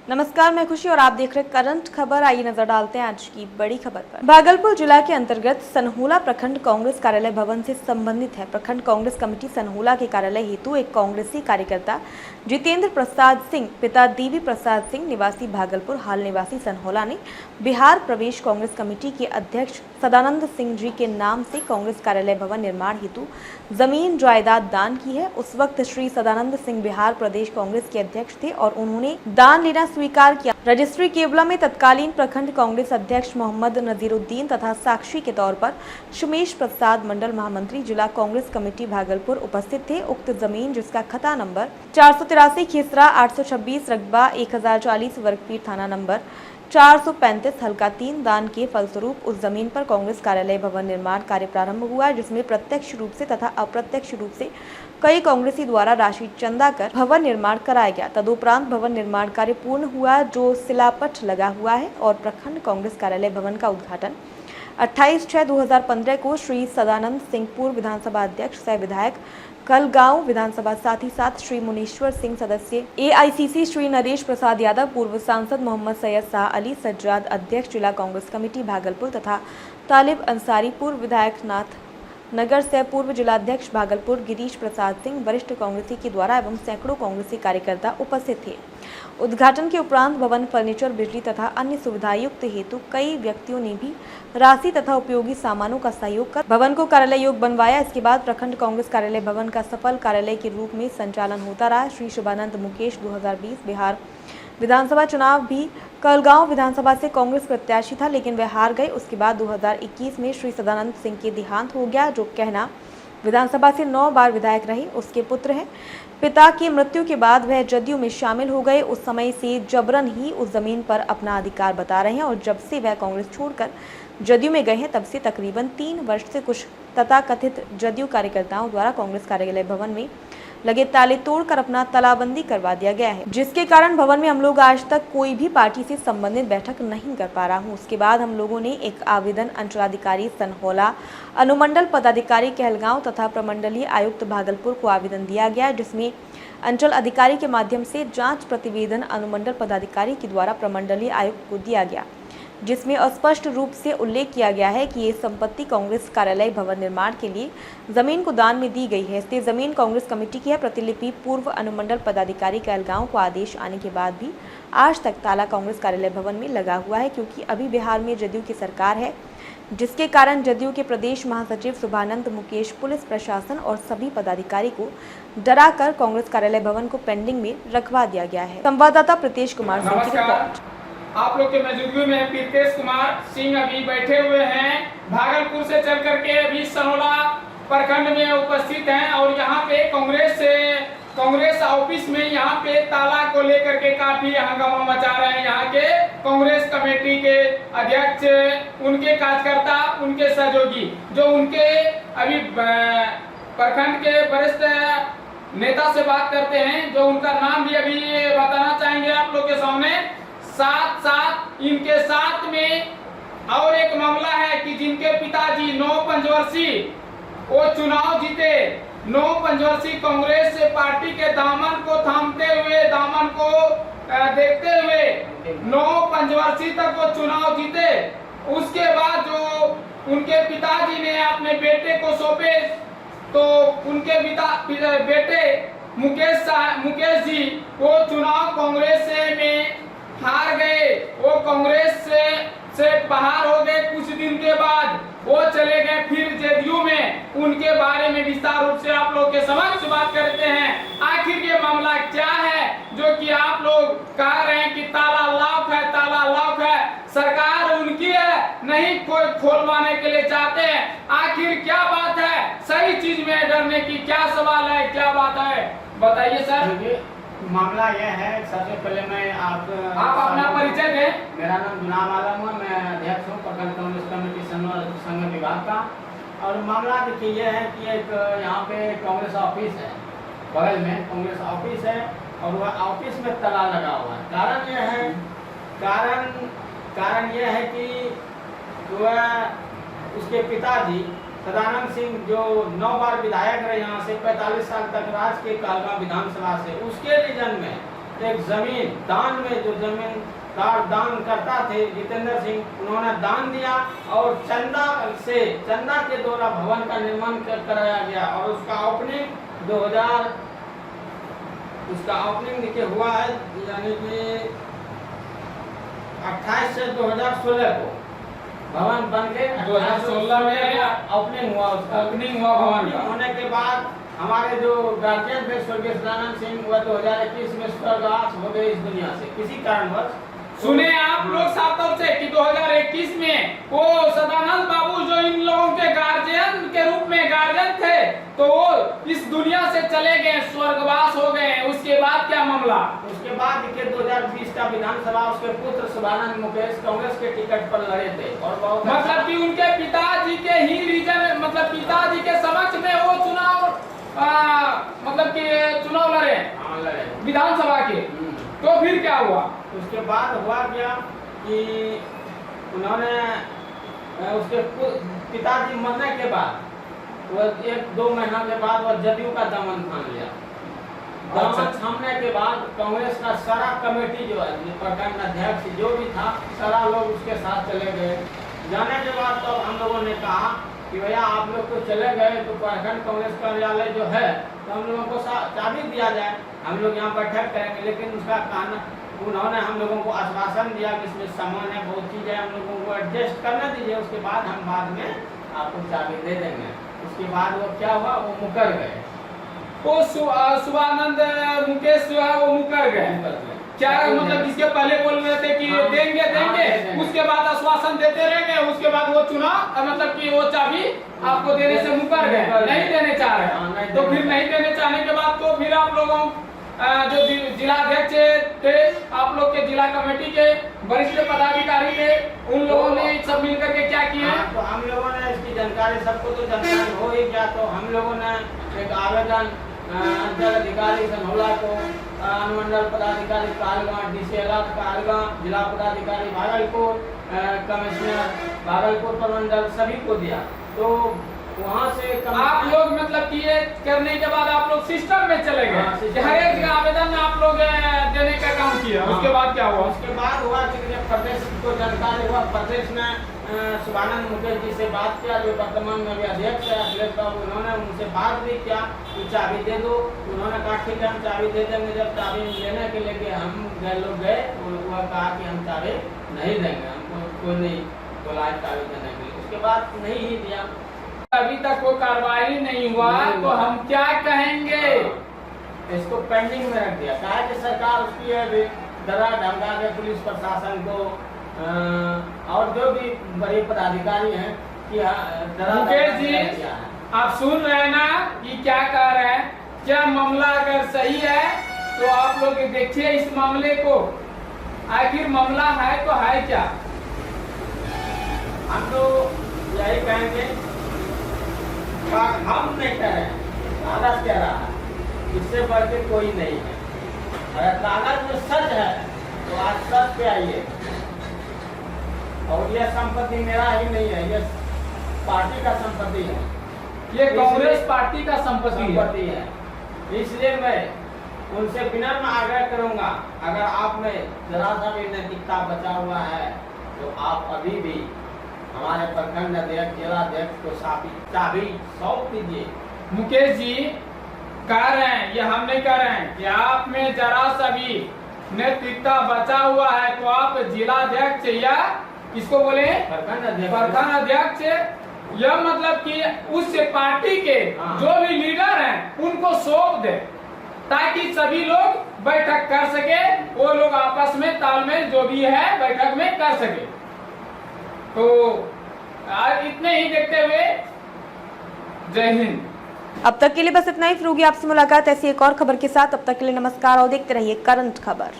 नमस्कार, मैं खुशी और आप देख रहे हैं करंट खबर। आइए नजर डालते हैं आज की बड़ी खबर पर। भागलपुर जिला के अंतर्गत सनहुला प्रखंड कांग्रेस कार्यालय भवन से संबंधित है। प्रखंड कांग्रेस कमेटी सनहुला के कार्यालय हेतु एक कांग्रेसी कार्यकर्ता जितेंद्र प्रसाद सिंह पिता देवी प्रसाद सिंह निवासी भागलपुर हाल निवासी सनहुला ने बिहार प्रदेश कांग्रेस कमेटी के अध्यक्ष सदानंद सिंह जी के नाम से कांग्रेस कार्यालय भवन निर्माण हेतु जमीन जायदाद दान की है। उस वक्त श्री सदानंद सिंह बिहार प्रदेश कांग्रेस के अध्यक्ष थे और उन्होंने दान लेना स्वीकार किया। रजिस्ट्री केवला में तत्कालीन प्रखंड कांग्रेस अध्यक्ष मोहम्मद नजीरुद्दीन तथा साक्षी के तौर पर सुमेश प्रसाद मंडल महामंत्री जिला कांग्रेस कमेटी भागलपुर उपस्थित थे। उक्त जमीन जिसका खता नंबर 483 खेसरा 826 रकबा 1040 वर्ग फीट थाना नंबर 435 हल्का 3 दान के फलस्वरूप उस जमीन पर कांग्रेस कार्यालय भवन निर्माण कार्य प्रारंभ हुआ, जिसमें प्रत्यक्ष रूप से तथा अप्रत्यक्ष रूप से कई कांग्रेसी द्वारा राशि चंदा कर भवन निर्माण कराया गया। तदुपरांत भवन निर्माण कार्य पूर्ण हुआ, जो शिलापट लगा हुआ है और प्रखंड कांग्रेस कार्यालय भवन का उद्घाटन 28/6/2015 को श्री सदानंद सिंह पूर्व विधानसभा अध्यक्ष सह विधायक कलगांव विधानसभा, साथ ही साथ श्री मुनीश्वर सिंह सदस्य AICC, श्री नरेश प्रसाद यादव पूर्व सांसद, मोहम्मद सैयद शाह अली सज्जाद अध्यक्ष जिला कांग्रेस कमेटी भागलपुर तथा तालिब अंसारी पूर्व विधायक नाथ नगर से पूर्व जिलाध्यक्ष भागलपुर गिरीश प्रसाद सिंह वरिष्ठ कांग्रेसी के द्वारा एवं सैकड़ों कांग्रेसी कार्यकर्ता उपस्थित थे। उद्घाटन के उपरांत भवन फर्नीचर, बिजली तथा अन्य सुविधायुक्त हेतु कई व्यक्तियों ने भी राशि तथा उपयोगी सामानों का सहयोग कर भवन को कार्यालय योग्य बनवाया। इसके बाद प्रखंड कांग्रेस कार्यालय भवन का सफल कार्यालय के रूप में संचालन होता रहा। श्री शुभानंद मुकेश 2020 बिहार विधानसभा चुनाव भी कलगांव विधानसभा से कांग्रेस प्रत्याशी था, लेकिन वह हार गए। उसके बाद 2021 में श्री सदानंद सिंह के देहांत हो गया, जो कहना विधानसभा से 9 बार विधायक रहे। उसके पुत्र हैं। पिता की मृत्यु के बाद वह जदयू में शामिल हो गए। उस समय से जबरन ही उस जमीन पर अपना अधिकार बता रहे हैं और जब से वह कांग्रेस छोड़कर जदयू में गए हैं, तब से तकरीबन 3 वर्ष से कुछ तथाकथित जदयू कार्यकर्ताओं द्वारा कांग्रेस कार्यालय भवन में लगे ताले तोड़कर अपना तालाबंदी करवा दिया गया है, जिसके कारण भवन में हम लोग आज तक कोई भी पार्टी से संबंधित बैठक नहीं कर पा रहा हूँ। उसके बाद हम लोगों ने एक आवेदन अंचलाधिकारी सनहौला, अनुमंडल पदाधिकारी कहलगांव तथा प्रमंडलीय आयुक्त भागलपुर को आवेदन दिया गया, जिसमें अंचल अधिकारी के माध्यम से जांच प्रतिवेदन अनुमंडल पदाधिकारी के द्वारा प्रमंडलीय आयुक्त को दिया गया, जिसमें स्पष्ट रूप से उल्लेख किया गया है कि ये संपत्ति कांग्रेस कार्यालय भवन निर्माण के लिए जमीन को दान में दी गई है। इसलिए जमीन कांग्रेस कमेटी की है। प्रतिलिपि पूर्व अनुमंडल पदाधिकारी कहलगांव को आदेश आने के बाद भी आज तक ताला कांग्रेस कार्यालय भवन में लगा हुआ है, क्योंकि अभी बिहार में जदयू की सरकार है, जिसके कारण जदयू के प्रदेश महासचिव शुभानंद मुकेश पुलिस प्रशासन और सभी पदाधिकारी को डरा कर कांग्रेस कार्यालय भवन को पेंडिंग में रखवा दिया गया है। संवाददाता प्रीतेश कुमार सिंह की रिपोर्ट। आप लोग के मौजूदगी में प्रीतेश कुमार सिंह अभी बैठे हुए हैं। भागलपुर से चल करके अभी सनहुला प्रखंड में उपस्थित हैं और यहाँ पे कांग्रेस ऑफिस में यहाँ पे ताला को लेकर के काफी हंगामा मचा रहे हैं। यहाँ के कांग्रेस कमेटी के अध्यक्ष, उनके कार्यकर्ता, उनके सहयोगी, जो उनके अभी प्रखंड के वरिष्ठ नेता से बात करते हैं, जो उनका नाम भी अभी बताना चाहेंगे आप लोग के सामने। साथ इनके साथ में और एक मामला है कि जिनके पिताजी 9 पंचवर्षीय वो चुनाव जीते, 9 पंचवर्षीय कांग्रेस पार्टी के दामन को थामते हुए, दामन को देखते हुए 9 पंचवर्षीय तक वो चुनाव जीते। उसके बाद जो उनके पिताजी ने अपने बेटे को सौंपे, तो उनके बेटे मुकेश जी वो चुनाव कांग्रेस में हार गए। वो कांग्रेस से बाहर हो गए। कुछ दिन के बाद वो चले गए फिर जदयू में। उनके बारे में विस्तार रूप से आप लोग के समक्ष बात करते हैं। आखिर ये मामला क्या है जो कि आप लोग कह रहे हैं कि ताला लॉक है, ताला लॉक है, सरकार उनकी है, नहीं कोई खोलवाने के लिए चाहते हैं। आखिर क्या बात है? सही चीज में डरने की क्या सवाल है, क्या बात है, बताइए सर। मामला यह है, सबसे पहले मैं आप अपना परिचय दें। मेरा नाम गुलाम आलम है, मैं अध्यक्ष हूँ प्रखंड कांग्रेस कमेटी संघ विभाग का। और मामला देखिए यह है कि एक यहाँ पे कांग्रेस ऑफिस है, बगल में कांग्रेस ऑफिस है और वह ऑफिस में ताला लगा हुआ है। कारण यह है कि वह उसके पिताजी सदानंद सिंह जो 9 बार विधायक रहे, यहाँ से 45 साल तक राज के कहलगांव विधानसभा से, उसके रीजन में एक जमीन दान में, जो जमीन दान करता थे जितेंद्र सिंह, उन्होंने दान दिया और चंदा के द्वारा भवन का निर्माण कराया गया और उसका ओपनिंग देखिए हुआ है, यानी कि 28 से 2016 को भवन बन के 2016 में ओपनिंग हुआ, उसका ओपनिंग हुआ भवन का। होने के बाद हमारे जो गार्जियन थे स्वर्गीय सदानंद सिंह, वह 2021 में स्वर्गवास हो गए इस दुनिया से किसी कारणवश। सुने आप लोग साफ तौर से कि 2021 में वो सदानंद बाबू जो इन लोगों के गार्जियन के रूप में गार्जियन थे, तो वो इस दुनिया से चले गए, स्वर्गवास हो गए। उसके बाद क्या मामला? उसके बाद देखिए 2020 का विधानसभा उसके पुत्र शिवानंद मुकेश कांग्रेस के टिकट पर लड़े थे और बहुत मतलब कि उनके पिताजी के ही रीजन, मतलब पिताजी के समक्ष में वो चुनाव लड़े विधानसभा के। तो फिर क्या हुआ? उसके बाद हुआ क्या कि उन्होंने उसके पिताजी मरने के बाद वो 1-2 महीना के बाद वो जदयू का दामन थाम लिया। दामन थामने के बाद कांग्रेस का सारा कमेटी जो है, प्रखंड अध्यक्ष जो भी था, सारा लोग उसके साथ चले गए। जाने के बाद तो हम लोगों ने कहा कि भैया आप लोग तो चले गए, तो प्रखंड कांग्रेस कार्यालय जो है तो हम लोगों को चाबी दिया जाए, हम लोग यहाँ बैठक करेंगे। लेकिन उसका कहना, उन्होंने हम लोगों को आश्वासन दिया कि इसमें सामान है, बहुत चीज़ें, हम लोगों को एडजस्ट करने दीजिए, उसके बाद हम बाद में आपको चाबी दे देंगे। उसके बाद वो क्या हुआ, वो मुकर गए। वो शिवानंद मुकेश जो है वो मुकर गए। क्या मतलब इसके पहले बोल रहे थे कि देंगे, उसके बाद आश्वासन देते रहेंगे, उसके बाद वो चुनाव मतलब कि वो चाबी आपको देने से मुकर गए, नहीं देने चाह रहे। तो फिर नहीं देने चाहने के बाद तो फिर आप लोगों जो जिला अध्यक्ष थे, आप लोग के जिला कमेटी के वरिष्ठ पदाधिकारी थे, उन लोगों ने सब मिलकर के क्या किया? तो हम लोगों ने इसकी जानकारी, सबको तो जानकारी हो ही गया, तो हम लोगों ने एक आवेदन अंचल अधिकारी सनौला को, अनुमंडल पदाधिकारी कालगांव, डीसीएलआर कालगांव, जिला पदाधिकारी भागलपुर, कमिश्नर भागलपुर प्रमंडल, सभी को दिया। तो वहाँ से आप लोग मतलब कि ये करने के बाद आप लोग सिस्टम में चले गए, हर एक आवेदन में आप लोग देने का काम किया। उसके बाद क्या हुआ? उसके बाद हुआ कि जब प्रदेश को जानकारी हुआ, प्रदेश ने शिवानंद मुकेश जी से बात किया, जो वर्तमान में भी अध्यक्ष है अखिलेश बाबू, उन्होंने उनसे बात भी किया कि चाबी दे दो। उन्होंने कहा ठीक है हम चाबी दे देंगे। जब चाबी लेने के लिए हम लोग गए, उन्होंने कहा कि हम चाबी नहीं देंगे, हमको कोई नहीं बोला चाबी देने के लिए। उसके बाद नहीं ही दिया। अभी तक कोई कार्रवाई नहीं हुआ, तो हम क्या कहेंगे? इसको पेंडिंग में रख दिया। कहा कि सरकार उसकी है डरा धमका के पुलिस प्रशासन को और जो भी बड़े पदाधिकारी हैं कि मुकेश जी आप सुन रहे हैं ना कि क्या कह रहे हैं? क्या मामला अगर सही है तो आप लोग देखिए इस मामले को, आखिर मामला है तो है क्या? हम तो यही कहेंगे, हम नहीं कह रहे हैं, कागज कह रहा है, इससे बढ़ के कोई नहीं है। अगर कागज में सच है तो आज सच पे आइए। और यह संपत्ति मेरा ही नहीं है, यह पार्टी का संपत्ति है, ये कांग्रेस पार्टी का संपत्ति है। इसलिए मैं उनसे विनम्र आग्रह करूंगा, अगर आप में जरा सा भी नैतिकता बचा हुआ है तो आप अभी भी हमारे प्रखंड अध्यक्ष, जिला अध्यक्ष को चाबी सौंप दीजिए। मुकेश जी कह रहे हैं, ये हम नहीं कह रहे हैं कि आप में जरा सा भी नैतिकता बचा हुआ है तो आप जिला अध्यक्ष या किसको बोले, प्रखंड अध्यक्ष, यह मतलब कि उस पार्टी के जो भी लीडर हैं उनको सौंप दे, ताकि सभी लोग बैठक कर सके, वो लोग आपस में तालमेल जो भी है बैठक में कर सके। तो आज इतने ही देखते हुए जय हिंद। अब तक के लिए बस इतना ही। फिर होगी आपसे मुलाकात ऐसी एक और खबर के साथ। अब तक के लिए नमस्कार और देखते रहिए करंट खबर।